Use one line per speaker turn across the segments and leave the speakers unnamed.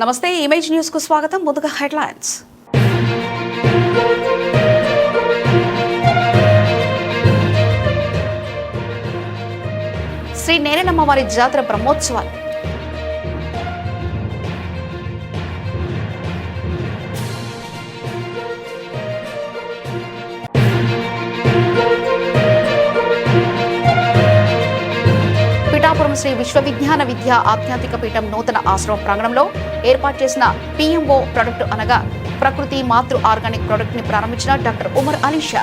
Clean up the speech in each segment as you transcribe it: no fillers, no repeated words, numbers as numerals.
నమస్తే image news కు స్వాగతం. ముందుగా హెడ్లైన్స్. శ్రీ నేరేలమ్మవారి జాతర బ్రహ్మోత్సవాలు. పిఠాపురం శ్రీ విశ్వవిజ్ఞాన విద్యా ఆధ్యాత్మిక పీఠం నూతన ఆశ్రమం ప్రాంగణంలో ఏర్పాటు చేసిన పిఎంఓ ప్రొడక్ట్ అనగా ప్రకృతి మాతృ ఆర్గానిక్ ప్రొడక్ట్ ని ప్రారంభించిన డాక్టర్ ఉమర్ అలీషా.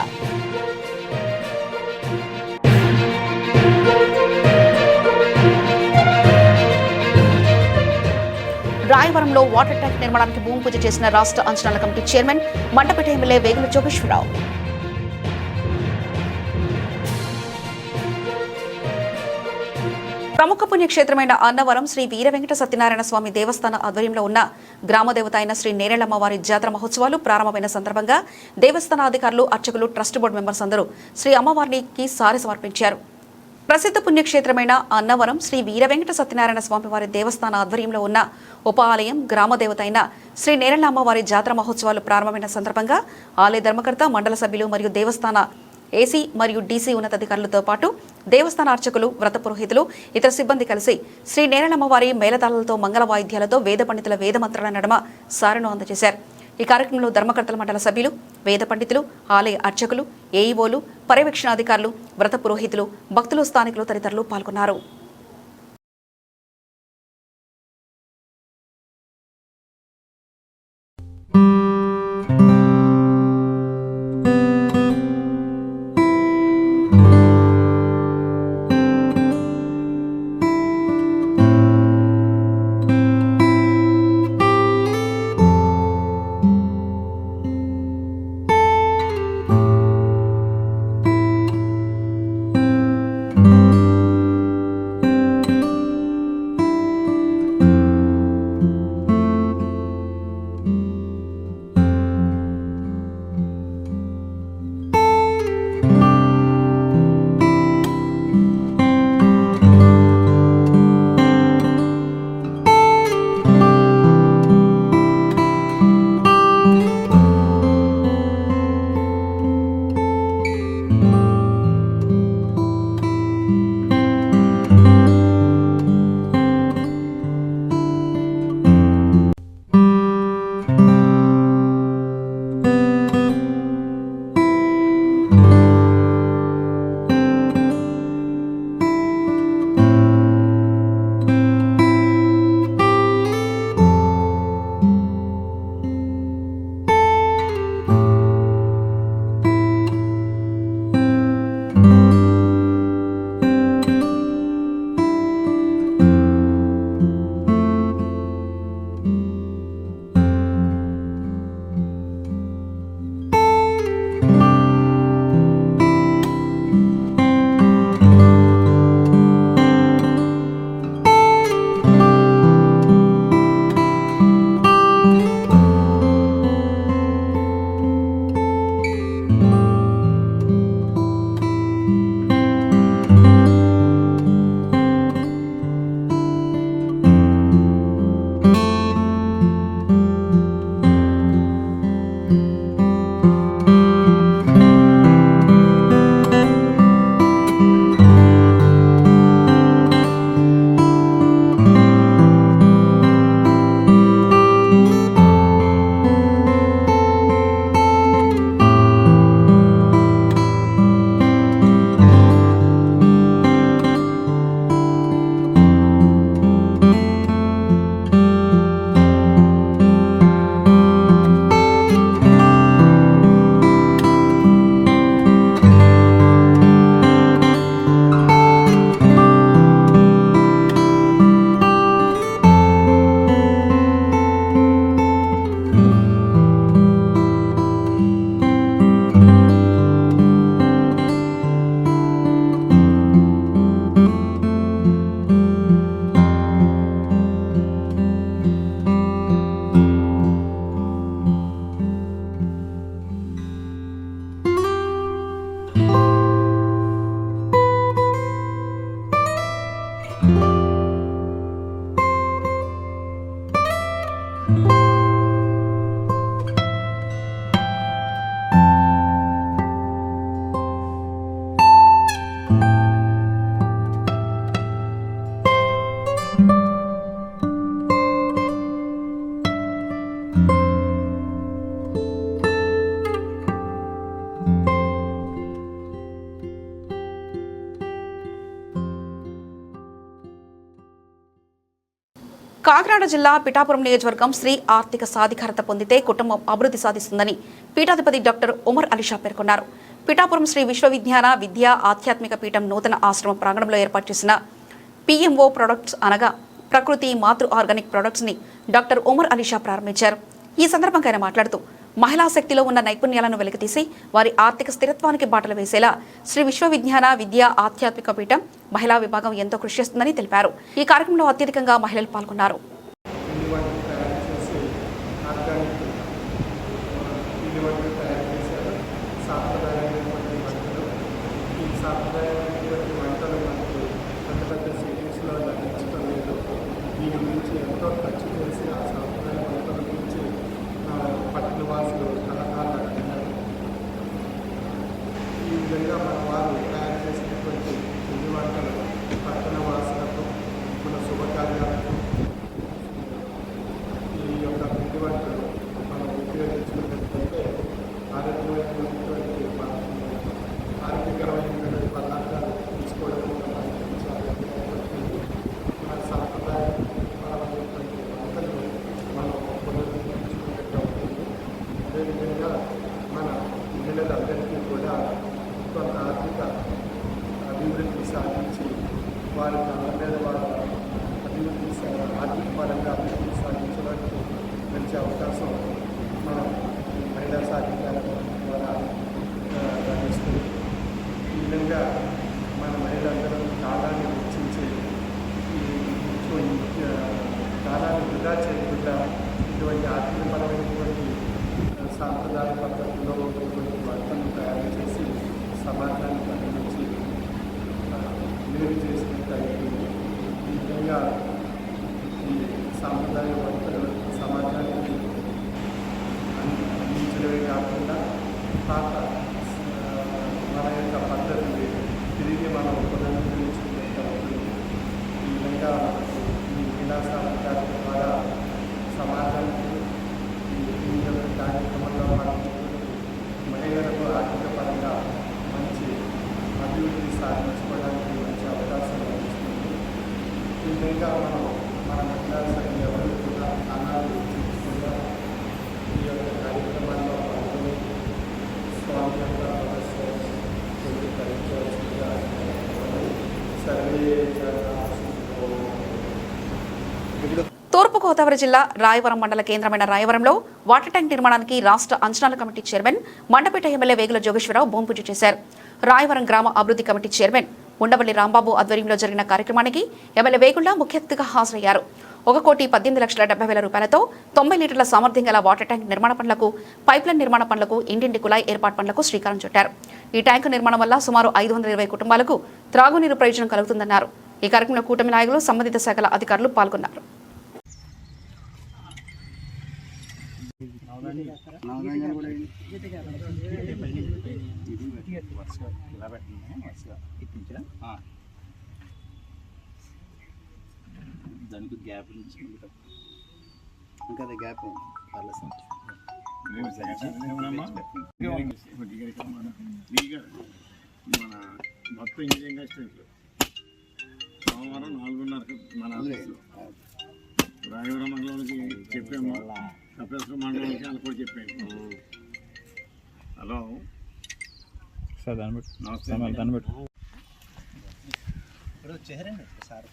రాయవరంలో వాటర్ ట్యాంక్ నిర్మాణానికి భూమి పూజ చేసిన రాష్ట్ర అంచనాల committee chairman Mandapeta MLA Vegula Jogeswararao. ప్రముఖ పుణ్యక్షేత్రమైన అన్నవరం శ్రీ వీర వెంకట సత్యనారాయణ స్వామి దేవస్థాన ఆధ్వర్యంలో ఉన్న గ్రామదేవత అయిన శ్రీ నేరేలమ్మవారి జాతర మహోత్సవాలు ప్రారంభమైన సందర్భంగా దేవస్థాన అధికారులు, అర్చకులు, ట్రస్ట్ బోర్డు మెంబర్స్ అందరూ శ్రీ అమ్మవారికి సారె సమర్పించారు. ప్రసిద్ధ పుణ్యక్షేత్రమైన అన్నవరం శ్రీ వీర వెంకట సత్యనారాయణ స్వామి వారి దేవస్థాన ఆధ్వర్యంలో ఉన్న ఉప ఆలయం గ్రామదేవత అయిన శ్రీ నేరేలమ్మవారి జాతర మహోత్సవాలు ప్రారంభమైన సందర్భంగా ఆలయ ధర్మకర్త, మండల సభ్యులు మరియు దేవస్థాన ఏసీ మరియు డీసీ ఉన్నతాధికారులతో పాటు దేవస్థాన అర్చకులు, వ్రత పురోహితులు, ఇతర సిబ్బంది కలిసి శ్రీ నేరేలమ్మవారి మేళతాళాలతో, మంగళ వాయిద్యాలతో వేద పండితుల వేద మంత్రాల నడుమ సారెను అందజేశారు. ఈ కార్యక్రమంలో ధర్మకర్తల మండల సభ్యులు, వేద పండితులు, ఆలయ అర్చకులు, ఏఈఓలు, పర్యవేక్షణాధికారులు, వ్రత పురోహితులు, భక్తులు, స్థానికులు తదితరులు పాల్గొన్నారు. కాకినాడ జిల్లా పిఠాపురం నియోజకవర్గం స్త్రీ ఆర్థిక సాధికారత పొందితే కుటుంబం అభివృద్ధి సాధిస్తుందని పీఠాధిపతి డాక్టర్ ఉమర్ అలీషా పేర్కొన్నారు. పిఠాపురం శ్రీ విశ్వవిజ్ఞాన విద్యా ఆధ్యాత్మిక పీఠం నూతన ఆశ్రమ ప్రాంగణంలో ఏర్పాటు చేసిన PMO ప్రొడక్ట్స్ అనగా ప్రకృతి మాతృ ఆర్గానిక్ ప్రొడక్ట్స్ ని డాక్టర్ ఉమర్ అలీషా ప్రారంభించారు. ఈ సందర్భంగా ఆయన మాట్లాడుతూ మహిళా శక్తిలో ఉన్న నైపుణ్యాలను వెలికితీసి వారి ఆర్థిక స్థిరత్వానికి బాటలు వేసేలా శ్రీ విశ్వవిజ్ఞాన విద్యా ఆధ్యాత్మిక పీఠం మహిళా విభాగం ఎంతో కృషి చేస్తుందని తెలిపారు. ఈ కార్యక్రమంలో అత్యధికంగా మహిళలు పాల్గొన్నారు.
ఈ విధంగా మన వారు తయారు చేసినటువంటి పిండి వంటలు పట్టణ వాసులకు మన శుభకార్యాలకు ఈ యొక్క పిండి వంటలు మనం ఉపయోగించుకున్నట్లయితే ఆరోగ్యమైనటువంటి ఆరోగ్యకరమైనటువంటి పదార్థాలు తీసుకోవడం మన సాంప్రదాయపరమైనటువంటి వంటలు మనం పునరుద్ధరించుకున్నట్టు అవుతుంది. అదేవిధంగా మన మహిళలందరికీ కూడా కొంత ఆర్థిక అభివృద్ధి సాధించి వారి తమ మీద వారు ఆర్థిక పరంగా అభివృద్ధి సాధించడానికి మంచి అవకాశం మనం మహిళా సాధికారం ద్వారా లభిస్తుంది. ఈ విధంగా మన మహిళలందరూ కాలాన్ని వెచ్చించి కాలాన్ని వృధా చేయకుండా ఇటువంటి ఆర్థికపరమైనటువంటి సాంప్రదాయ పద్ధతిలో ఉన్నటువంటి వంటలను తయారు చేసి సమాజానికి అందించి మేలు చేసినట్టు ఈ విధంగా ఈ సాంప్రదాయ వంటలు సమాజానికి అందించడమే కాకుండా పాత మన యొక్క పద్ధతిని తిరిగి మనం పునరుద్ధరించుకున్నట్టు అవుతుంది. ఈ విధంగా ఈ విలాసాల ద్వారా సమాజానికి ఈ యొక్క కార్యక్రమంలో మహిళలకు ఆర్థిక పరంగా మంచి అభివృద్ధి సాధించుకోవడానికి మంచి అవకాశం లభిస్తుంది. ఈ విధంగా మనం మన మహిళా సంఘ ఎవరు కూడా అనాలు చూసుకుంటా ఈ యొక్క కార్యక్రమాల్లో పాల్గొని స్వామి యొక్క సమస్య పొందుపరించవలసిందిగా సర్వే
తూర్పుగోదావరి జిల్లా రాయవరం మండల కేంద్రమైన రాయవరంలో వాటర్ ట్యాంక్ నిర్మాణానికి రాష్ట్ర అంచనాల committee chairman Mandapeta MLA Vegula Jogeswararao భూమి పూజ చేశారు. రాయవరం గ్రామ అభివృద్ధి కమిటీ చైర్మన్ ఉండవల్లి రాంబాబు ఆధ్వర్యంలో జరిగిన కార్యక్రమానికి ఎమ్మెల్యే వేగుళ్ల ముఖ్య అతిథిగా హాజరయ్యారు. 1,18,70,000 రూపాయలతో 90 లీటర్ల సామర్థ్యం గల వాటర్ ట్యాంక్ నిర్మాణ పనులకు, పైప్లైన్ నిర్మాణ పనులకు, ఇంటింటి కుళాయి ఏర్పాటు పనులకు శ్రీకారం చుట్టారు. ఈ ట్యాంకు నిర్మాణం వల్ల సుమారు 520 కుటుంబాలకు త్రాగునీరు ప్రయోజనం కలుగుతుందన్నారు. ఈ కార్యక్రమంలో కూటమి నాయకులు, సంబంధిత శాఖల అధికారులు పాల్గొన్నారు.
దానికి గ్యాప్ నుంచి ఇంకా గ్యాప్ మన మొత్తం ఇంజనీరింగ్ అసిస్టెంట్లు సోమవారం 4:30 మన రాయవరం మండలానికి చెప్పాము, కపిలేశ్వరం మండలానికి వాళ్ళు కూడా చెప్పాము. హలో సార్, దాన్ని బట్టి నమస్తే. దాన్ని బట్టి ఇప్పుడు వచ్చేసారండి సార్.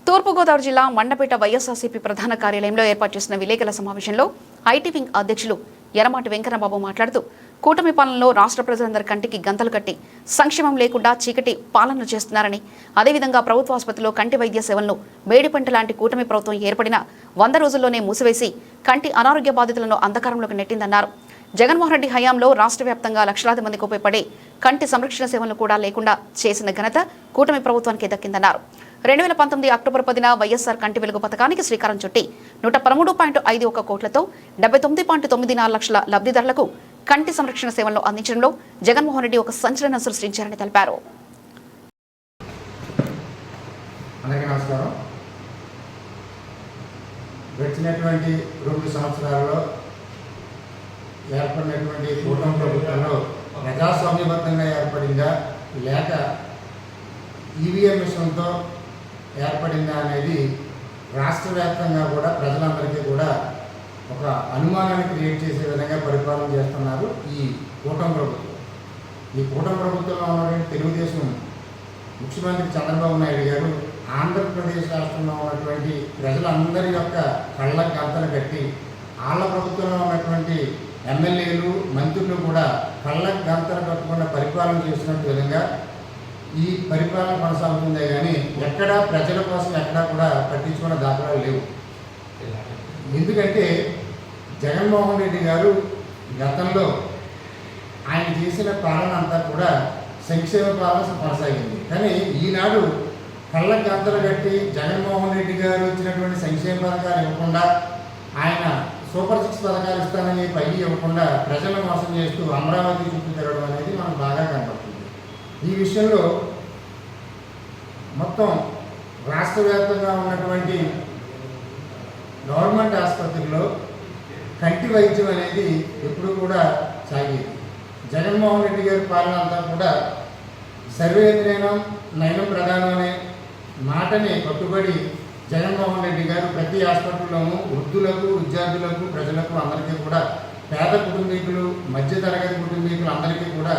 తూర్పుగోదావరి జిల్లా మండపేట వైఎస్ఆర్సీపీ ప్రధాన కార్యాలయంలో ఏర్పాటు చేసిన విలేకరుల సమావేశంలో ఐటీ వింగ్ అధ్యక్షులు ఎరమాటి వెంకన్నబాబు మాట్లాడుతూ కూటమి పాలనలో రాష్ట్ర ప్రజలందరి కంటికి గంతలు కట్టి సంక్షేమం లేకుండా చీకటి పాలన చేస్తున్నారని, అదేవిధంగా ప్రభుత్వ ఆసుపత్రిలో కంటి వైద్య సేవలను మేడిపంట లాంటి కూటమి ప్రభుత్వం ఏర్పడిన 100 రోజుల్లోనే మూసివేసి కంటి అనారోగ్య బాధితులను అంధకారంలోకి నెట్టిందన్నారు. జగన్మోహన్ రెడ్డి హయాంలో రాష్ట్ర వ్యాప్తంగా లక్షలాది మందికి ఉపయోగపడే కంటి సంరక్షణ సేవలను కూడా లేకుండా చేసిన ఘనత కూటమి ప్రభుత్వానికి దక్కిందన్నారు. 2019 అక్టోబర్ 10న వైఎస్ఆర్ కంటి వెలుగు పథకానికి శ్రీకారం చుట్టి 113.51 కోట్లతో 79.94 లక్షల లబ్ధిదారులకు కంటి సంరక్షణ సేవలను అందించడంలో జగన్మోహన్ రెడ్డి ఒక సంచలనం సృష్టించారని తెలిపారు.
గడిచినటువంటి 2 సంవత్సరాలలో ఏర్పడినటువంటి కూటమి ప్రభుత్వంలో ప్రజాస్వామ్యబద్ధంగా ఏర్పడిందా లేక ఈవీఎం మిషన్తో ఏర్పడిందా అనేది రాష్ట్ర వ్యాప్తంగా కూడా ప్రజలందరికీ కూడా ఒక అనుమానాన్ని క్రియేట్ చేసే విధంగా పరిపాలన చేస్తున్నారు ఈ కూటమి ప్రభుత్వం. ఈ కూటమి ప్రభుత్వంలో ఉన్నటువంటి తెలుగుదేశం ముఖ్యమంత్రి చంద్రబాబు నాయుడు గారు ఆంధ్రప్రదేశ్ రాష్ట్రంలో ఉన్నటువంటి ప్రజలందరి యొక్క కళ్ళ గంతలు కట్టి వాళ్ళ ప్రభుత్వంలో ఉన్నటువంటి ఎమ్మెల్యేలు మంత్రులు కూడా కళ్ళ గంతలు కట్టకుండా పరిపాలన చేసినట్టు విధంగా ఈ పరిపాలన కొనసాగుతుందే కానీ ఎక్కడా ప్రజల కోసం ఎక్కడా కూడా పట్టించుకున్న దాఖలాలు లేవు. ఎందుకంటే జగన్మోహన్ రెడ్డి గారు గతంలో ఆయన చేసిన పాలన అంతా కూడా సంక్షేమ పాలన కొనసాగింది. కానీ ఈనాడు కళ్ళ గంతలు కట్టి జగన్మోహన్ రెడ్డి గారు ఇచ్చినటువంటి సంక్షేమ పథకాలు ఇవ్వకుండా, ఆయన సూపర్ 6 పథకాలు ఇస్తానని పైకి ఇవ్వకుండా ప్రజలను మోసం చేస్తూ అమరావతి చుట్టూ తిరగడం అనేది మనకు బాగా కనపడుతుంది. ఈ విషయంలో మొత్తం రాష్ట్ర వ్యాప్తంగా ఉన్నటువంటి గవర్నమెంట్ ఆసుపత్రుల్లో కంటి వైద్యం అనేది ఎప్పుడు కూడా సాగేది. జగన్మోహన్ రెడ్డి గారి పాలన అంతా కూడా సర్వేంద్రనం నయనం ప్రధానం అనే మాటని కట్టుబడి జగన్మోహన్ రెడ్డి గారు ప్రతి హాస్పిటల్లోనూ వృద్ధులకు, విద్యార్థులకు, ప్రజలకు అందరికీ కూడా, పేద కుటుంబీకులు, మధ్యతరగతి కుటుంబీకులు అందరికీ కూడా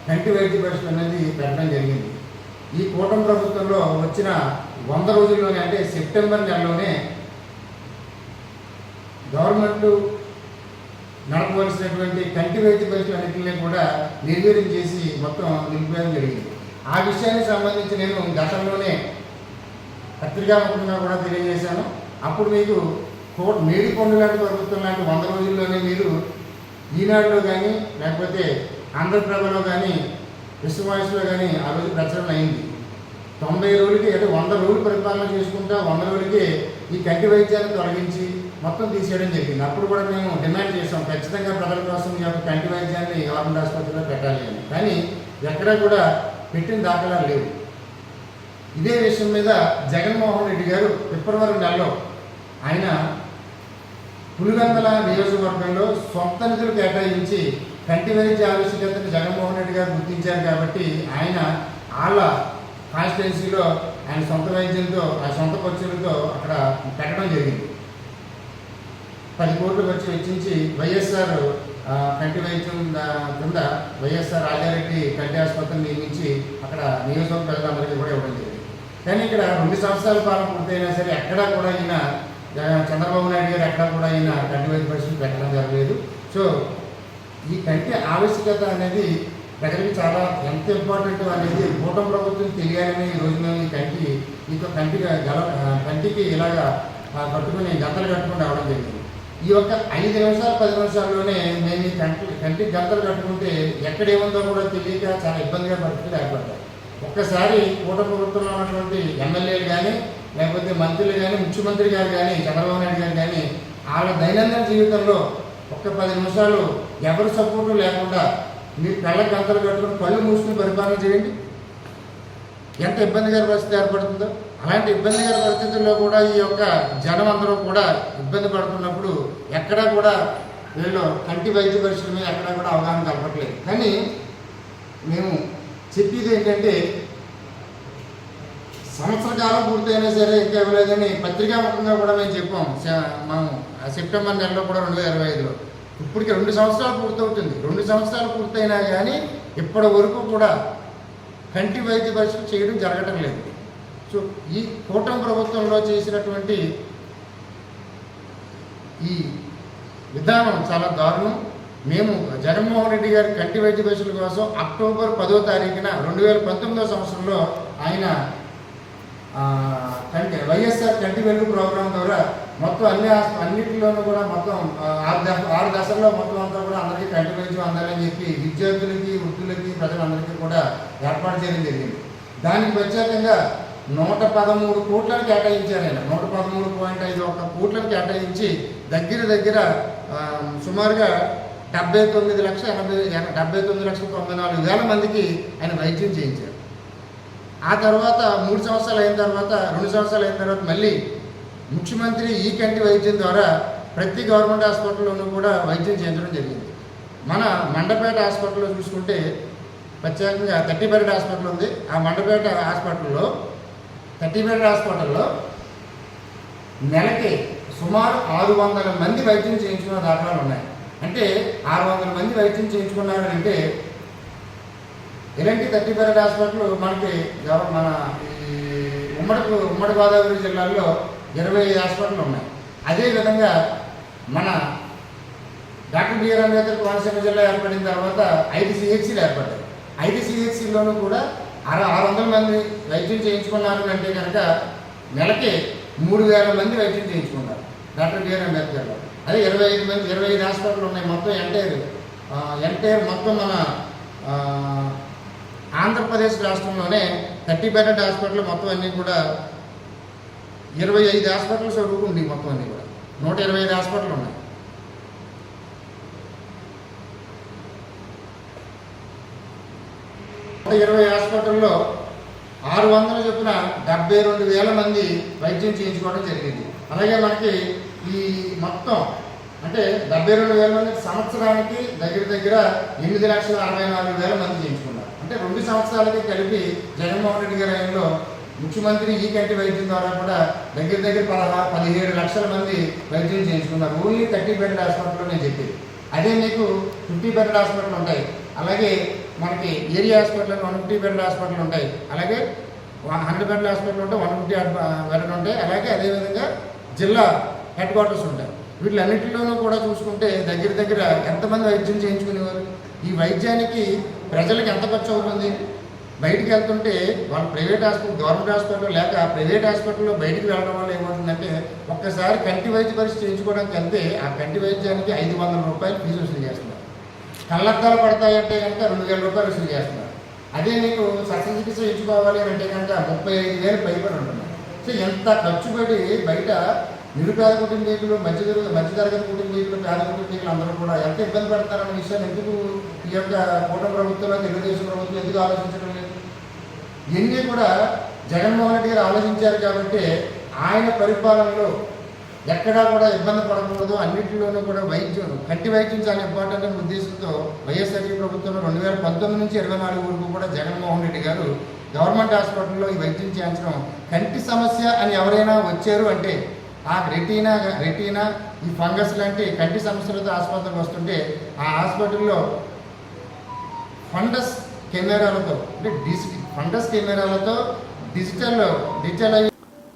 కంటి వైద్య పరీక్షలు అనేది పెట్టడం జరిగింది. ఈ కూటమి ప్రభుత్వంలో వచ్చిన 100 రోజుల్లోనే, అంటే సెప్టెంబర్ నెలలోనే గవర్నమెంట్ నడపవలసినటువంటి కంటి వైద్య పరీక్షలు అన్నింటినీ కూడా నిర్వీర్యం చేసి మొత్తం నిలిపేయడం జరిగింది. ఆ విషయానికి సంబంధించి నేను గతంలోనే పత్రికాముఖంగా కూడా తెలియజేశాను. అప్పుడు మీకు మేడికొండ లాంటి ప్రభుత్వం లాంటి 100 రోజుల్లోనే మీరు ఈనాడులో కానీ లేకపోతే ఆంధ్రప్రభలో కానీ విశ్వవాయిస్లో కానీ ఆ రోజు ప్రచారం అయింది. 90 రోజులకి, అంటే 100 రోజులు పరిపాలన చేసుకుంటా 100 రోజులకి ఈ కంటి వైద్యాన్ని తొలగించి మొత్తం తీసేయడం జరిగింది. అప్పుడు కూడా మేము డిమాండ్ చేసాం, ఖచ్చితంగా ప్రజల కోసం ఈ యొక్క కంటి వైద్యాన్ని గవర్నమెంట్ ఆసుపత్రిలో పెట్టాలి అని. కానీ ఎక్కడా కూడా పెట్టిన దాఖలాలు లేవు. ఇదే విషయం మీద జగన్మోహన్ రెడ్డి గారు ఫిబ్రవరి నెలలో ఆయన పులివెందుల నియోజకవర్గంలో సొంత నిధులు కేటాయించి కంటి వైద్య ఆవశ్యకతను జగన్మోహన్ రెడ్డి గారు గుర్తించారు కాబట్టి ఆయన వాళ్ళ కాన్స్టిట్యున్సీలో ఆయన సొంత వైద్యంతో, ఆ సొంత ఖర్చులతో అక్కడ పెట్టడం జరిగింది. 10 కోట్లు ఖర్చు వెచ్చించి వైఎస్ఆర్ కంటి వైద్యం కింద వైఎస్ఆర్ రాజారెడ్డి కంటి ఆసుపత్రిని నిర్మించి అక్కడ నియోజకవర్గ ప్రజలందరికీ కూడా ఇవ్వడం జరిగింది. కానీ ఇక్కడ 2 సంవత్సరాల పాలన పూర్తయినా సరే ఎక్కడా కూడా ఈయన చంద్రబాబు నాయుడు గారు ఎక్కడా కూడా ఈయన కంటి వైద్య పరిస్థితులు పెట్టడం జరగలేదు. సో ఈ కంటి ఆవశ్యకత అనేది ప్రజలకు చాలా ఎంత ఇంపార్టెంట్ అనేది కూటమి ప్రభుత్వం తెలియాలని ఈరోజు మేము ఈ కంటికి ఇలాగా కట్టుకుని గంతలు కట్టుకుని రావడం జరిగింది. ఈ యొక్క 5 నిమిషాలు 10 నిమిషాల్లోనే మేము ఈ కంటికి గంతలు కట్టుకుంటే ఎక్కడేముందో కూడా తెలియక చాలా ఇబ్బందిగా పరిస్థితులు ఏర్పడతాయి. ఒక్కసారి కూటమి ప్రభుత్వంలో ఉన్నటువంటి ఎమ్మెల్యేలు కానీ లేకపోతే మంత్రులు కానీ ముఖ్యమంత్రి గారు కానీ చంద్రబాబు నాయుడు గారు కానీ వాళ్ళ దైనందిన జీవితంలో ఒక్క 10 నిమిషాలు ఎవరి సపోర్టు లేకుండా మీరు కళ్ళ గంతలు కట్టుకుని కళ్ళు మూసుకుని పరిపాలన చేయండి, ఎంత ఇబ్బందికర పరిస్థితి ఏర్పడుతుందో. అలాంటి ఇబ్బందికర పరిస్థితుల్లో కూడా ఈ యొక్క జనం అందరూ కూడా ఇబ్బంది పడుతున్నప్పుడు ఎక్కడా కూడా వీళ్ళు కంటి వైద్య పరీక్షల మీద ఎక్కడా కూడా అవగాహన కలపట్లేదు. కానీ మేము చెప్పేది ఏంటంటే సంవత్సర కాలం పూర్తయినా సరే ఇంకా ఇవ్వలేదని పత్రికాముఖంగా కూడా మేము చెప్పాం. మనం సెప్టెంబర్ నెలలో కూడా 2025లో ఇప్పటికి 2 సంవత్సరాలు పూర్తవుతుంది. 2 సంవత్సరాలు పూర్తయినా కానీ ఇప్పటి వరకు కూడా కంటి వైద్య పరీక్షలు చేయడం జరగటం లేదు. సో ఈ కూటమి ప్రభుత్వంలో చేసినటువంటి ఈ విధానం చాలా దారుణం. మేము జగన్మోహన్ రెడ్డి గారి కంటి వైద్య పరీక్షల కోసం అక్టోబర్ 10వ తారీఖున 2019వ సంవత్సరంలో ఆయన వైఎస్ఆర్ కంటి వెలుగు ప్రోగ్రాం ద్వారా మొత్తం అన్నింటిలోనూ కూడా మొత్తం 6 దశల్లో మొత్తం అంతా కూడా అందరికీ కంటి వైద్యం అందాలని చెప్పి విద్యార్థులకి, వృద్ధులకి, ప్రజలందరికీ కూడా ఏర్పాటు చేయడం జరిగింది. దానికి ప్రత్యేకంగా 113 కోట్లను కేటాయించారు. ఆయన 113.51 కోట్లను కేటాయించి దగ్గర సుమారుగా 79,94,000 మందికి ఆయన వైద్యం చేయించారు. ఆ తర్వాత 2 సంవత్సరాలు అయిన తర్వాత మళ్ళీ ముఖ్యమంత్రి ఈ కంటి వైద్యం ద్వారా ప్రతి గవర్నమెంట్ హాస్పిటల్లోనూ కూడా వైద్యం చేయించడం జరిగింది. మన మండపేట హాస్పిటల్లో చూసుకుంటే ప్రత్యేకంగా 30 బెడ్ హాస్పిటల్ ఉంది. ఆ మండపేట హాస్పిటల్లో 30 బెడ్ హాస్పిటల్లో నెలకి సుమారు 600 మంది వైద్యం చేయించుకున్న దాఖలాలు ఉన్నాయి. అంటే 600 మంది వైద్యం చేయించుకున్నారంటే ఇలాంటి 30 బెడ్ హాస్పిటల్ మనకి మన ఉమ్మడి గోదావరి జిల్లాలో 25 హాస్పిటల్ ఉన్నాయి. అదేవిధంగా మన డాక్టర్ బిఆర్ అంబేద్కర్ కోనసీమ జిల్లా ఏర్పడిన తర్వాత 5 సిహెచ్సీలు ఏర్పడ్డాయి. 5 సిహెచ్సీల్లోనూ కూడా 600 మంది వైద్యం చేయించుకున్నారు అంటే కనుక నెలకి 3,000 మంది వైద్యం చేయించుకున్నారు డాక్టర్ బిఆర్ అంబేద్కర్లో. అదే 25 హాస్పిటల్ ఉన్నాయి. మొత్తం ఎంటైర్ మొత్తం మన ఆంధ్రప్రదేశ్ రాష్ట్రంలోనే 30 బెడ్ హాస్పిటల్ మొత్తం అన్నీ కూడా 25 హాస్పిటల్స్ వరకు ఉంది. మొత్తం అన్నీ కూడా 125 హాస్పిటల్ ఉన్నాయి. హాస్పిటల్లో 600 చొప్పున 72,000 మంది వైద్యం చేయించుకోవడం జరిగింది. అలాగే మనకి ఈ మొత్తం అంటే 72,000 మంది సంవత్సరానికి దగ్గర 8,64,000 మంది చేయించుకున్నారు. అంటే 2 సంవత్సరాలకి కలిపి జగన్మోహన్ రెడ్డి గారి ఆయనలో ముఖ్యమంత్రి ఈ కంటి వైద్యం ద్వారా కూడా దగ్గర 17 లక్షల మంది వైద్యం చేయించుకున్నారు. ఓన్లీ 30 బెడ్ హాస్పిటల్లో నేను చెప్పేది. అదే మీకు 50 బెడ్ హాస్పిటల్ ఉంటాయి. అలాగే మనకి ఏరియా హాస్పిటల్ 150 బెడ్ హాస్పిటల్ ఉంటాయి. అలాగే 100 బెడ్ హాస్పిటల్ ఉంటాయి, 150 బెడ్ ఉంటాయి. అలాగే అదేవిధంగా జిల్లా హెడ్ క్వార్టర్స్ ఉంటాయి. వీటిలన్నింటిలోనూ కూడా చూసుకుంటే దగ్గర ఎంతమంది వైద్యం చేయించుకునేవారు? ఈ వైద్యానికి ప్రజలకు ఎంత ఖర్చు అవుతుంది? బయటికి వెళ్తుంటే వాళ్ళు ప్రైవేట్ హాస్పిటల్, గవర్నమెంట్ హాస్పిటల్ లేక ప్రైవేట్ హాస్పిటల్లో బయటికి వెళ్ళడం వల్ల ఏమవుతుందంటే ఒక్కసారి కంటి వైద్య పరీక్ష చేయించుకోవడానికి వెళ్తే ఆ కంటి వైద్యానికి 500 రూపాయలు ఫీజు వసూలు చేస్తున్నారు. కళ్ళద్దాలు పడతాయంటే కనుక 2,000 రూపాయలు వసూలు చేస్తున్నారు. అదే మీకు శస్త్రచికిత్స చేయించుకోవాలి అంటే కనుక 35,000 పైబడి ఉంటున్నారు. సో ఎంత ఖర్చు పెట్టి బయట నిరుపేద కుటుంబీకులు, మధ్యతరగతి కుటుంబీకులు, పేద కుటుంబీకులు అందరూ కూడా ఎంత ఇబ్బంది పడతారన్న విషయాన్ని ఎందుకు ఈ యొక్క కూటమి ప్రభుత్వంలో తెలుగుదేశం ప్రభుత్వం ఎందుకు ఆలోచించడం లేదు? ఇవన్నీ కూడా జగన్మోహన్ రెడ్డి గారు ఆలోచించారు కాబట్టి ఆయన పరిపాలనలో ఎక్కడా కూడా ఇబ్బంది పడకూడదు, అన్నింటిలోనూ కూడా కంటి వైద్యం చాలా ఇంపార్టెంట్ అనే ఉద్దేశంతో వైఎస్ఆర్సీపీ ప్రభుత్వంలో 2019 నుంచి 24 వరకు కూడా జగన్మోహన్ రెడ్డి గారు గవర్నమెంట్ హాస్పిటల్లో ఈ వైద్యం చేయించడం. కంటి సమస్య అని ఎవరైనా వచ్చారు అంటే ఆ రెటీనా ఈ ఫంగస్ లాంటి కంటి సమస్యలతో ఆసుపత్రికి వస్తుంటే ఆ హాస్పిటల్లో ఫండస్ కెమెరాలతో డిజిటల్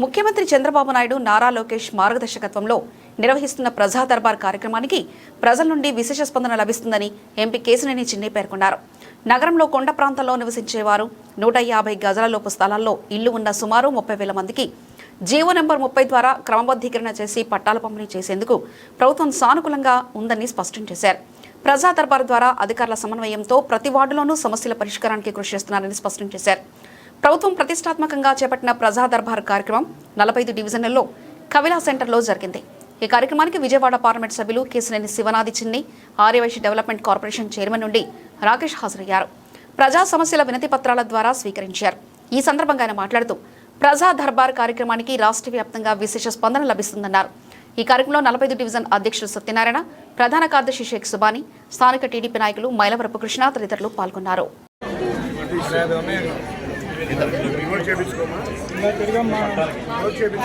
ముఖ్యమంత్రి చంద్రబాబు నాయుడు, నారా లోకేష్ మార్గదర్శకత్వంలో నిర్వహిస్తున్న ప్రజా దర్బార్ కార్యక్రమానికి ప్రజల నుండి విశేష స్పందన లభిస్తుందని ఎంపీ కేశినేని చిన్ని పేర్కొన్నారు. నగరంలో కొండ ప్రాంతంలో నివసించేవారు 150 గజాలలోపు స్థలాల్లో ఇల్లు ఉన్న సుమారు 30,000 మందికి జీవో నెంబర్ 30 ద్వారా క్రమబద్ధీకరణ చేసి పట్టాల పంపిణీ చేసేందుకు ప్రభుత్వం సానుకూలంగా ఉందని స్పష్టం చేశారు. ప్రజా దర్బార్ ద్వారా అధికారుల సమన్వయంతో ప్రతి వార్డులోనూ సమస్యల పరిష్కారానికి కృషి చేస్తున్నారని స్పష్టం చేశారు. ప్రభుత్వం ప్రతిష్టాత్మకంగా చేపట్టిన ప్రజా దర్బార్ కార్యక్రమం 45 డివిజన్లలో కవిలా సెంటర్లో జరిగింది. ఈ కార్యక్రమానికి విజయవాడ పార్లమెంట్ సభ్యులు కేశినేని శివనాథి చిన్ని, ఆర్యవైశ్య డెవలప్మెంట్ కార్పొరేషన్ చైర్మన్ నుండి రాకేష్ హాజరయ్యారు. ప్రజా సమస్యల వినతి పత్రాల ద్వారా స్వీకరించారు. ఈ సందర్భంగా ఆయన మాట్లాడుతూ ప్రజా దర్బార్ కార్యక్రమానికి రాష్ట్ర వ్యాప్తంగా విశేష స్పందన లభిస్తుందన్నారు. ఈ కార్యక్రమంలో 45 డివిజన్ అధ్యక్షుడు సత్యనారాయణ, ప్రధాన కార్యదర్శి షేక్ సుబాని, స్థానిక టీడీపీ నాయకులు మైలవరపు కృష్ణ తదితరులు పాల్గొన్నారు.
చేయించుకోమా నోట్ చేయించుకో.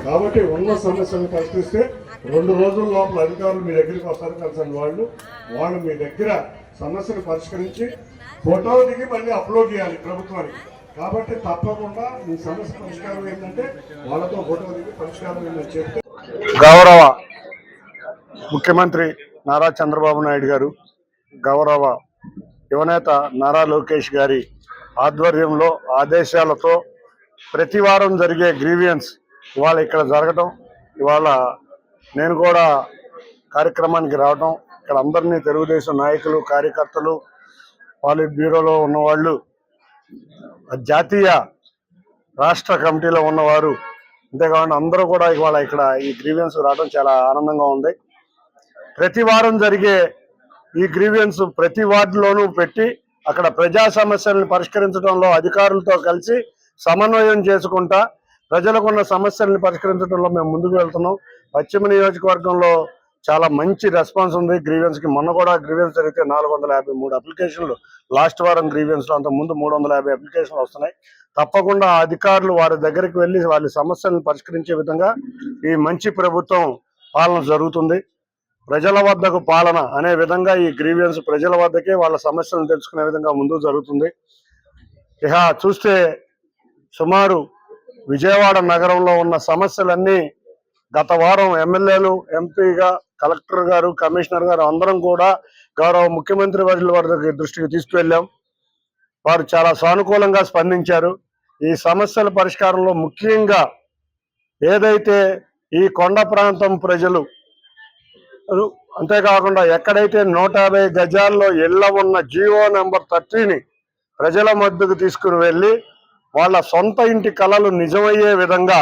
కాబట్టి ఉన్న సమస్యలను పరిష్కరిస్తే 2 రోజుల లోపల అధికారులు మీ దగ్గరికి వస్తారు కలిసిన వాళ్ళు మీ దగ్గర సమస్యను పరిష్కరించి ఫోటో దిగి మళ్ళీ అప్లోడ్ చేయాలి ప్రభుత్వానికి. కాబట్టి తప్పకుండా మీ సమస్య పరిష్కారం ఏంటంటే వాళ్ళతో ఫోటో దిగి పరిష్కారం ఏంటని చెప్తే గౌరవ ముఖ్యమంత్రి నారా చంద్రబాబు నాయుడు గారు, గౌరవ యువనేత నారా లోకేష్ గారి ఆధ్వర్యంలో ఆదేశాలతో ప్రతి వారం జరిగే గ్రీవియన్స్ ఇవాళ ఇక్కడ జరగటం, ఇవాళ నేను కూడా కార్యక్రమానికి రావడం, ఇక్కడ అందరినీ తెలుగుదేశం నాయకులు, కార్యకర్తలు, పాలిట్ బ్యూరోలో ఉన్నవాళ్ళు, జాతీయ రాష్ట్ర కమిటీలో ఉన్నవారు, అంతేకాకుండా అందరూ కూడా ఇవాళ ఇక్కడ ఈ గ్రీవియన్స్ రావడం చాలా ఆనందంగా ఉంది. ప్రతి వారం జరిగే ఈ గ్రీవియన్స్ ప్రతి వార్డులోనూ పెట్టి అక్కడ ప్రజా సమస్యలను పరిష్కరించడంలో అధికారులతో కలిసి సమన్వయం చేసుకుంటా ప్రజలకు ఉన్న సమస్యలను పరిష్కరించడంలో మేము ముందుకు వెళ్తున్నాం. పశ్చిమ నియోజకవర్గంలో చాలా మంచి రెస్పాన్స్ ఉంది గ్రీవెన్స్ కి. మొన్న కూడా గ్రీవెన్స్ జరిగితే 453 అప్లికేషన్లు, లాస్ట్ వారం గ్రీవెన్స్ లో అంత ముందు 350 అప్లికేషన్లు వస్తున్నాయి. తప్పకుండా అధికారులు వారి దగ్గరికి వెళ్ళి వాళ్ళ సమస్యలను పరిష్కరించే విధంగా ఈ మంచి ప్రభుత్వం పాలన జరుగుతుంది. ప్రజల వద్దకు పాలన అనే విధంగా ఈ గ్రీవియన్స్ ప్రజల వద్దకే వాళ్ళ సమస్యలను తెలుసుకునే విధంగా ముందుకు జరుగుతుంది. ఇక చూస్తే సుమారు విజయవాడ నగరంలో ఉన్న సమస్యలన్నీ గత వారం ఎమ్మెల్యేలు, ఎంపీగా, కలెక్టర్ గారు, కమిషనర్ గారు అందరం కూడా గౌరవ ముఖ్యమంత్రి వారి దృష్టికి తీసుకువెళ్ళాం. వారు చాలా సానుకూలంగా స్పందించారు. ఈ సమస్యల పరిష్కారంలో ముఖ్యంగా ఏదైతే ఈ కొండ ప్రాంతం ప్రజలు, అంతేకాకుండా ఎక్కడైతే 150 గజాల్లో ఇళ్ల ఉన్న జీవో నెంబర్ 30ని ప్రజల మధ్యకు తీసుకుని వెళ్ళి వాళ్ళ సొంత ఇంటి కలలు నిజమయ్యే విధంగా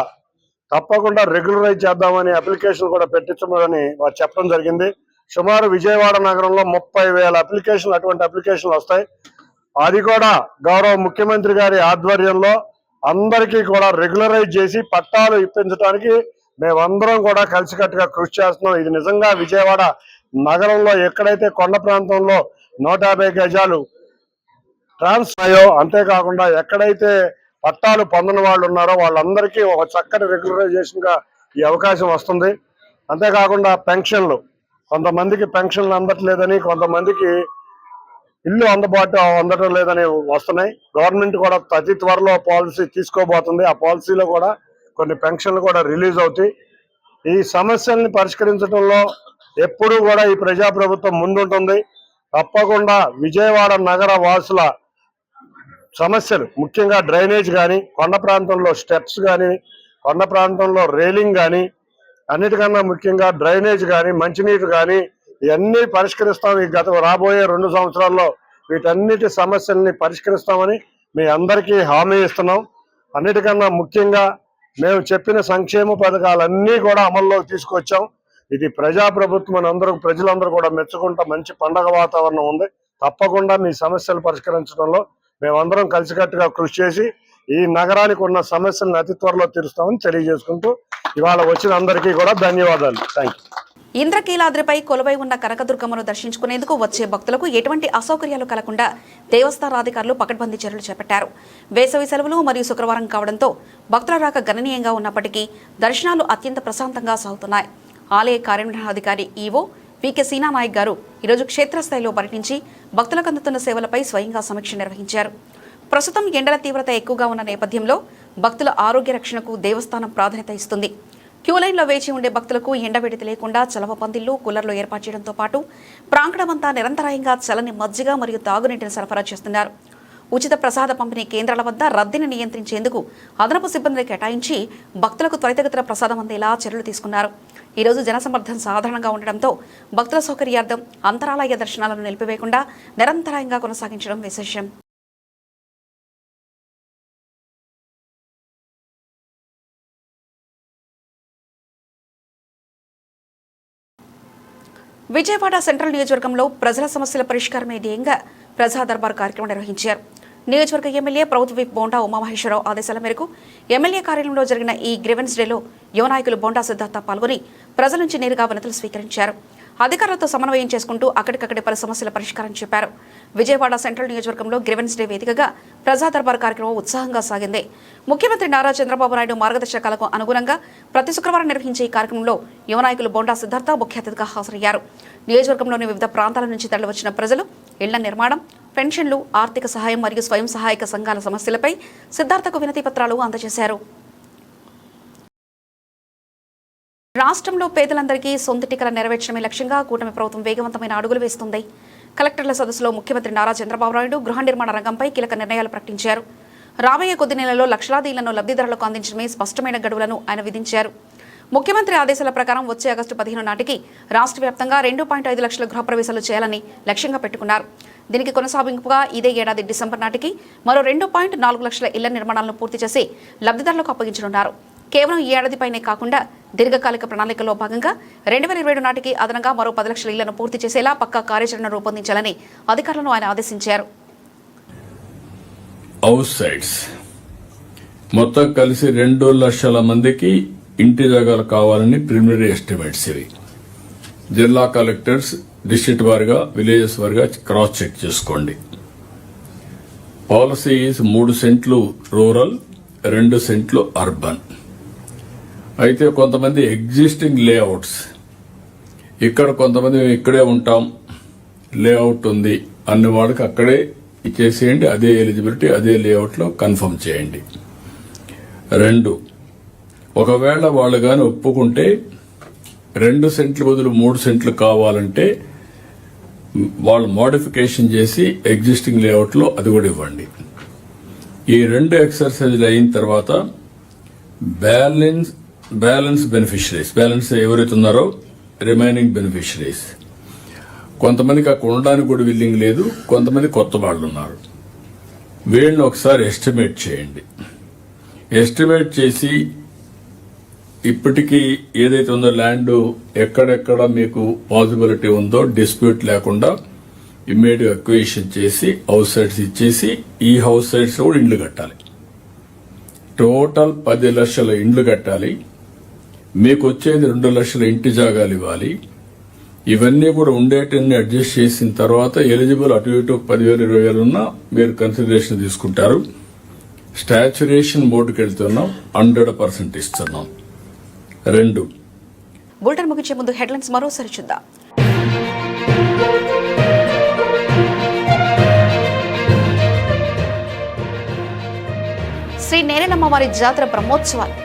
తప్పకుండా రెగ్యులరైజ్ చేద్దామని అప్లికేషన్ కూడా పెట్టించమని వారు చెప్పడం జరిగింది. సుమారు విజయవాడ నగరంలో 30,000 అప్లికేషన్లు, అటువంటి అప్లికేషన్లు వస్తాయి. అది కూడా గౌరవ ముఖ్యమంత్రి గారి ఆధ్వర్యంలో అందరికీ కూడా రెగ్యులరైజ్ చేసి పట్టాలు ఇప్పించడానికి మేమందరం కూడా కలిసికట్టుగా కృషి చేస్తున్నాం. ఇది నిజంగా విజయవాడ నగరంలో ఎక్కడైతే కొండ ప్రాంతంలో 150 గజాలు ట్రాన్స్ఫాయో, అంతేకాకుండా ఎక్కడైతే పట్టాలు పొందని వాళ్ళు ఉన్నారో వాళ్ళందరికీ ఒక చక్కటి రెగ్యులరైజేషన్ గా ఈ అవకాశం వస్తుంది. అంతేకాకుండా పెన్షన్లు, కొంతమందికి పెన్షన్లు అందట్లేదని, కొంతమందికి ఇల్లు అందటం లేదని వస్తున్నాయి. గవర్నమెంట్ కూడా అతి త్వరలో పాలసీ తీసుకోబోతుంది. ఆ పాలసీలో కూడా కొన్ని పెన్షన్లు కూడా రిలీజ్ అవుతాయి. ఈ సమస్యల్ని పరిష్కరించడంలో ఎప్పుడూ కూడా ఈ ప్రజాప్రభుత్వం ముందుంటుంది. తప్పకుండా విజయవాడ నగర వాసుల సమస్యలు, ముఖ్యంగా డ్రైనేజ్ కానీ, కొండ ప్రాంతంలో స్టెప్స్ కానీ, కొండ ప్రాంతంలో రైలింగ్ కానీ, అన్నిటికన్నా ముఖ్యంగా డ్రైనేజ్ కానీ, మంచినీరు కానీ ఇవన్నీ పరిష్కరిస్తాం. ఈ రాబోయే 2 సంవత్సరాల్లో వీటన్నిటి సమస్యల్ని పరిష్కరిస్తామని మీ అందరికీ హామీ ఇస్తున్నాం. అన్నిటికన్నా ముఖ్యంగా మేము చెప్పిన సంక్షేమ పథకాలన్నీ కూడా అమల్లోకి తీసుకొచ్చాం. ఇది ప్రజాప్రభుత్వం ప్రజలందరూ కూడా మెచ్చుకుంటా మంచి పండగ వాతావరణం ఉంది. తప్పకుండా మీ సమస్యలు పరిష్కరించడంలో మేమందరం కలిసికట్టుగా కృషి చేసి ఈ నగరానికి ఉన్న సమస్యలను అతి త్వరలో తీరుస్తామని తెలియజేసుకుంటూ ఇవాళ వచ్చిన అందరికీ కూడా ధన్యవాదాలు. Thank you.
ఇంద్రకీలాద్రిపై కొలువై ఉన్న కనకదుర్గమ్మను దర్శించుకునేందుకు వచ్చే భక్తులకు ఎటువంటి అసౌకర్యాలు కలగకుండా దేవస్థాన అధికారులు పకడ్బందీ చర్యలు చేపట్టారు. వేసవి సెలవులు మరియు శుక్రవారం కావడంతో భక్తుల రాక గణనీయంగా ఉన్నప్పటికీ దర్శనాలు అత్యంత ప్రశాంతంగా సాగుతున్నాయి. ఆలయ కార్యనిర్వహణాధికారి ఈవో వికే సీనానాయక్ గారు ఈరోజు క్షేత్రస్థాయిలో పర్యటించి భక్తులకు అందుతున్న సేవలపై స్వయంగా సమీక్ష నిర్వహించారు. ప్రస్తుతం ఎండల తీవ్రత ఎక్కువగా ఉన్న నేపథ్యంలో భక్తుల ఆరోగ్య రక్షణకు దేవస్థానం ప్రాధాన్యత ఇస్తుంది. క్యూలైన్లో వేచి ఉండే భక్తులకు ఎండవేడితి లేకుండా చలవ పందిళ్లు, కూలర్లు ఏర్పాటు చేయడంతో పాటు ప్రాంగణమంతా నిరంతరాయంగా చల్లని మజ్జిగ మరియు తాగునీటిని సరఫరా చేస్తున్నారు. ఉచిత ప్రసాద పంపిణీ కేంద్రాల వద్ద రద్దీని నియంత్రించేందుకు అదనపు సిబ్బందిని కేటాయించి భక్తులకు త్వరితగతిన ప్రసాదం అందేలా చర్యలు తీసుకున్నారు. ఈరోజు జనసమర్థం సాధారణంగా ఉండడంతో భక్తుల సౌకర్యార్థం అంతరాలయ దర్శనాలను నిలిపివేయకుండా నిరంతరాయంగా కొనసాగించడం విశేషం. విజయవాడ సెంట్రల్ నియోజకవర్గంలో ప్రజల సమస్యల పరిష్కారమే ధ్యేయంగా ప్రజా దర్బార్ కార్యక్రమం నిర్వహించారు. నియోజకవర్గ ఎమ్మెల్యే ప్రభుత్వ విప్ బోండా ఉమామహేశ్వరరావు ఆదేశాల మేరకు ఎమ్మెల్యే కార్యాలయంలో జరిగిన ఈ గ్రీవెన్స్ డేలో యువ నాయకులు బోండా సిద్ధార్థ పాల్గొని ప్రజల నుంచి నేరుగా వినతులు స్వీకరించారు. అధికారులతో సమన్వయం చేసుకుంటూ అక్కడికక్కడే పలు సమస్యల పరిష్కారం చెప్పారు. విజయవాడ సెంట్రల్ నియోజకవర్గంలో గ్రీవెన్స్ డే వేదికగా ప్రజా దర్బార్ కార్యక్రమం ఉత్సాహంగా సాగింది. ముఖ్యమంత్రి నారా చంద్రబాబు నాయుడు మార్గదర్శకాలకు అనుగుణంగా ప్రతి శుక్రవారం నిర్వహించే ఈ కార్యక్రమంలో యువ నాయకులు బోండా సిద్ధార్థ ముఖ్య అతిథిగా హాజరయ్యారు. నియోజకవర్గంలోని వివిధ ప్రాంతాల నుంచి తరలివచ్చిన ప్రజలు ఇళ్ల నిర్మాణం, పెన్షన్లు, ఆర్థిక సహాయం మరియు స్వయం సహాయక సంఘాల సమస్యలపై సిద్ధార్థకు వినతి పత్రాలు అందజేశారు. రాష్ట్రంలో పేదలందరికీ సొంతింటి కల నెరవేర్చడమే లక్ష్యంగా కూటమి ప్రభుత్వం వేగవంతమైన అడుగులు వేస్తుంది. కలెక్టర్ల సదస్సులో ముఖ్యమంత్రి నారా చంద్రబాబు నాయుడు గృహ నిర్మాణ రంగంపై కీలక నిర్ణయాలు ప్రకటించారు. రాబోయే కొద్ది నెలల్లో లక్షలాది ఇళ్లను లబ్ధిదారులకు అందించడమే స్పష్టమైన గడువులను ఆయన విధించారు. ముఖ్యమంత్రి ఆదేశాల ప్రకారం వచ్చే ఆగస్టు 15 నాటికి రాష్ట్ర వ్యాప్తంగా 2.5 లక్షల గృహప్రవేశాలు చేయాలని లక్ష్యంగా పెట్టుకున్నారు. దీనికి కొనసాగింపుగా ఇదే ఏడాది డిసెంబర్ నాటికి మరో 2.4 లక్షల ఇళ్ల నిర్మాణాలను పూర్తి చేసి లబ్ధిదారులకు అప్పగించనున్నారు. కేవలం ఈ ఏడాదిపైనే కాకుండా దీర్ఘకాలిక ప్రణాళికలో భాగంగా 2027 నాటికి అదనంగా మరో 10 లక్షల ఇళ్లను పూర్తి చేసేలా పక్కా కార్యాచరణ రూపొందించాలని అధికారులను ఆయన ఆదేశించారు.
హౌస్ సైట్స్ మొత్తం కలిసి 2 లక్షల మందికి ఇంటి జాగాలు కావాలని ప్రిలిమినరీ ఎస్టిమేట్స్ ఇవి. జిల్లా కలెక్టర్స్ డిస్ట్రిక్ట్ వారిగా, విలేజెస్ వారిగా క్రాస్ చెక్ చేసుకోండి. పాలసీ 3 సెంట్లు రూరల్, 2 సెంట్లు అర్బన్. అయితే కొంతమంది ఎగ్జిస్టింగ్ లేఅవుట్స్, ఇక్కడ కొంతమంది ఇక్కడే ఉంటాం, లేఅవుట్ ఉంది అన్ని వాళ్ళకి అక్కడే ఇచ్చేసేయండి. అదే ఎలిజిబిలిటీ, అదే లేఅవుట్లో కన్ఫర్మ్ చేయండి. 2, ఒకవేళ వాళ్ళు కానీ ఒప్పుకుంటే 2 సెంట్లు బదులు 3 సెంట్లు కావాలంటే వాళ్ళు మోడిఫికేషన్ చేసి ఎగ్జిస్టింగ్ లేఅవుట్లో అది కూడా ఇవ్వండి. ఈ 2 ఎక్సర్సైజ్లు అయిన తర్వాత బ్యాలెన్స్ బెనిఫిషరీస్, బ్యాలెన్స్ ఎవరైతే ఉన్నారో రిమైనింగ్ బెనిఫిషరీస్, కొంతమందికి అక్కడ ఉండడానికి కూడా విల్లింగ్ లేదు, కొంతమంది కొత్త వాళ్ళు ఉన్నారు. వీళ్ళని ఒకసారి ఎస్టిమేట్ చేయండి. ఎస్టిమేట్ చేసి ఇప్పటికీ ఏదైతే ఉందో ల్యాండ్ ఎక్కడెక్కడ మీకు పాసిబిలిటీ ఉందో డిస్ప్యూట్ లేకుండా ఇమ్మీడియట్ అక్విజిషన్ చేసి హౌస్ సైట్స్ ఇచ్చేసి ఈ హౌస్ సైట్స్ కూడా ఇండ్లు కట్టాలి. టోటల్ 10 లక్షల ఇండ్లు కట్టాలి. మీకు వచ్చేది 2 లక్షల ఇంటి జాగాలు ఇవ్వాలి. ఇవన్నీ కూడా ఉండేటన్ని అడ్జస్ట్ చేసిన తర్వాత ఎలిజిబుల్ అటు ఇటు 10,000 20,000 ఉన్నా మీరు కన్సిడరేషన్ తీసుకుంటారు. స్టాచ్యురేషన్ బోర్డుకి వెళ్తున్నాం, 100% ఇస్తున్నాం. 2
బులెటిన్ ముగించే ముందు హెడ్లైన్స్ మరోసారి చూద్దాం. శ్రీ నేరేలమ్మ వారి జాతర బ్రహ్మోత్సవాలు.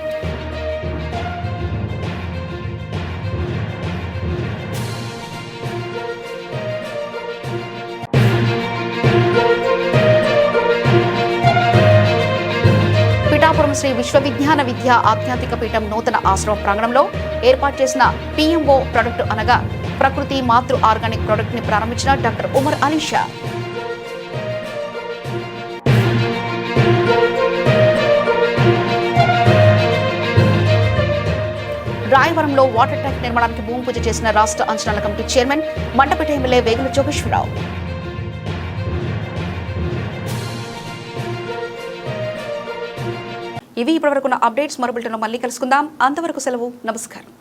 పిఠాపురం శ్రీ విశ్వవిజ్ఞాన విద్యా ఆధ్యాత్మిక పీఠం నూతన ఆశ్రమ ప్రాంగణంలో ఏర్పాటు చేసిన PMO ప్రొడక్ట్ అనగా ప్రకృతి మాతృ ఆర్గానిక్ ప్రొడక్ట్ ని ప్రారంభించిన డాక్టర్ ఉమర్ అలీషా. రాయవరంలో వాటర్ ట్యాంక్ నిర్మాణానికి భూమి పూజ చేసిన రాష్ట్ర అంచనాల committee chairman Mandapeta MLA Vegula Jogeswararao. ఇవి ఇప్పటివరకున్న అప్డేట్స్. మరో బులెటిన్లో మళ్ళీ కలుసుకుందాం. అంతవరకు సెలవు. నమస్కారం.